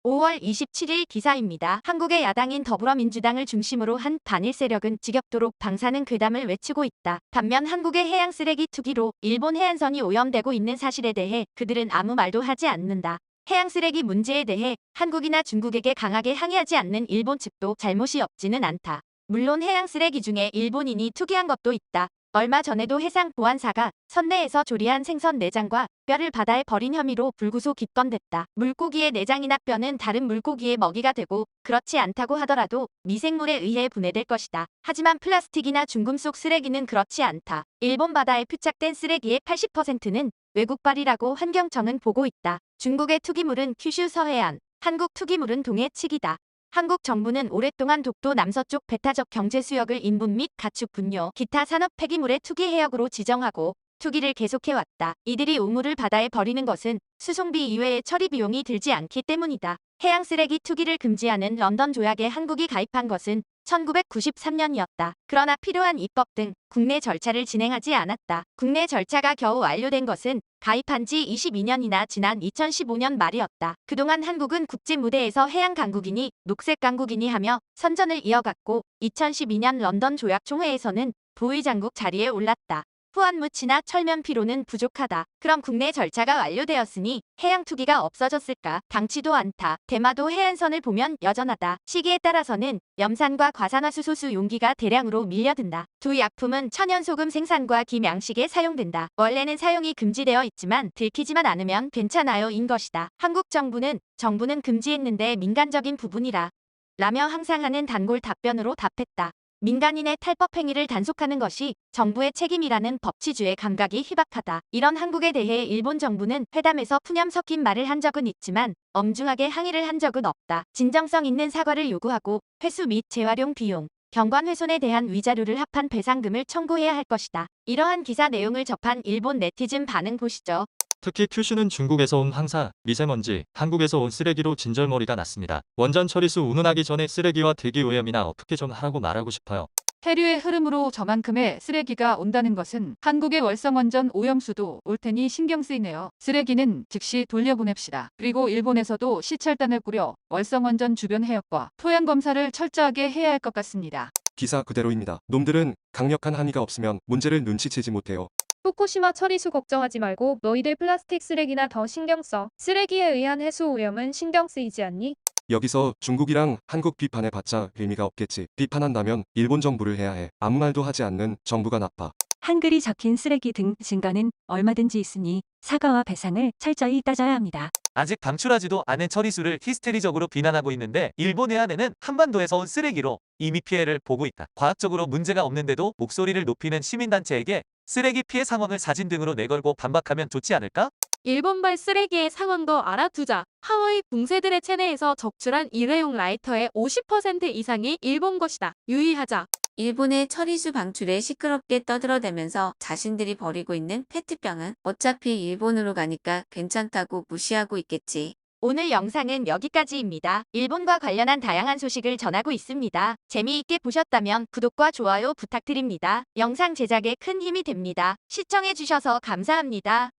5월 27일 기사입니다. 한국의 야당인 더불어민주당을 중심으로 한 반일 세력은 지겹도록 방사능 괴담을 외치고 있다. 반면 한국의 해양 쓰레기 투기로 일본 해안선이 오염되고 있는 사실에 대해 그들은 아무 말도 하지 않는다. 해양 쓰레기 문제에 대해 한국이나 중국에게 강하게 항의하지 않는 일본 측도 잘못이 없지는 않다. 물론 해양 쓰레기 중에 일본인이 투기한 것도 있다. 얼마 전에도 해상보안사가 선내에서 조리한 생선 내장과 뼈를 바다에 버린 혐의로 불구속 입건됐다. 물고기의 내장이나 뼈는 다른 물고기의 먹이가 되고 그렇지 않다고 하더라도 미생물에 의해 분해될 것이다. 하지만 플라스틱이나 중금속 쓰레기는 그렇지 않다. 일본 바다에 표착된 쓰레기의 80%는 외국발이라고 환경청은 보고 있다. 중국의 투기물은 큐슈 서해안, 한국 투기물은 동해측이다. 한국 정부는 오랫동안 독도 남서쪽 배타적 경제 수역을 인분 및 가축 분뇨, 기타 산업 폐기물의 투기 해역으로 지정하고 투기를 계속해왔다. 이들이 우물을 바다에 버리는 것은 수송비 이외의 처리 비용이 들지 않기 때문이다. 해양 쓰레기 투기를 금지하는 런던 조약에 한국이 가입한 것은 1993년이었다. 그러나 필요한 입법 등 국내 절차를 진행하지 않았다. 국내 절차가 겨우 완료된 것은 가입한 지 22년이나 지난 2015년 말이었다. 그동안 한국은 국제 무대에서 해양 강국이니 녹색 강국이니 하며 선전을 이어갔고 2012년 런던 조약 총회에서는 부의장국 자리에 올랐다. 후안무치나 철면 피로는 부족하다. 그럼 국내 절차가 완료되었으니 해양 투기가 없어졌을까? 당치도 않다. 대마도 해안선을 보면 여전하다. 시기에 따라서는 염산과 과산화수소수 용기가 대량으로 밀려든다. 두 약품은 천연소금 생산과 김양식에 사용된다. 원래는 사용이 금지되어 있지만 들키지만 않으면 괜찮아요 인 것이다. 한국 정부는 금지했는데 민간적인 부분이라 라며 항상 하는 단골 답변으로 답했다. 민간인의 탈법 행위를 단속하는 것이 정부의 책임이라는 법치주의 감각이 희박하다. 이런 한국에 대해 일본 정부는 회담에서 푸념 섞인 말을 한 적은 있지만 엄중하게 항의를 한 적은 없다. 진정성 있는 사과를 요구하고 회수 및 재활용 비용, 경관훼손에 대한 위자료를 합한 배상금을 청구해야 할 것이다. 이러한 기사 내용을 접한 일본 네티즌 반응 보시죠. 특히 큐슈는 중국에서 온 황사, 미세먼지, 한국에서 온 쓰레기로 진절머리가 났습니다. 원전 처리수 운운하기 전에 쓰레기와 대기 오염이나 어떻게 좀 하라고 말하고 싶어요. 해류의 흐름으로 저만큼의 쓰레기가 온다는 것은 한국의 월성원전 오염수도 올 테니 신경 쓰이네요. 쓰레기는 즉시 돌려보냅시다. 그리고 일본에서도 시찰단을 꾸려 월성원전 주변 해역과 토양 검사를 철저하게 해야 할 것 같습니다. 기사 그대로입니다. 놈들은 강력한 항의가 없으면 문제를 눈치채지 못해요. 후쿠시마 처리수 걱정하지 말고 너희들 플라스틱 쓰레기나 더 신경 써. 쓰레기에 의한 해수 오염은 신경 쓰이지 않니? 여기서 중국이랑 한국 비판해봤자 의미가 없겠지. 비판한다면 일본 정부를 해야 해. 아무 말도 하지 않는 정부가 나빠. 한글이 적힌 쓰레기 등 증거는 얼마든지 있으니 사과와 배상을 철저히 따져야 합니다. 아직 방출하지도 않은 처리수를 히스테리적으로 비난하고 있는데 일본 해안에는 한반도에서 온 쓰레기로 이미 피해를 보고 있다. 과학적으로 문제가 없는데도 목소리를 높이는 시민단체에게 쓰레기 피해 상황을 사진 등으로 내걸고 반박하면 좋지 않을까? 일본발 쓰레기의 상황도 알아두자. 하와이 붕세들의 체내에서 적출한 일회용 라이터의 50% 이상이 일본 것이다. 유의하자. 일본의 처리수 방출에 시끄럽게 떠들어대면서 자신들이 버리고 있는 페트병은 어차피 일본으로 가니까 괜찮다고 무시하고 있겠지. 오늘 영상은 여기까지입니다. 일본과 관련한 다양한 소식을 전하고 있습니다. 재미있게 보셨다면 구독과 좋아요 부탁드립니다. 영상 제작에 큰 힘이 됩니다. 시청해주셔서 감사합니다.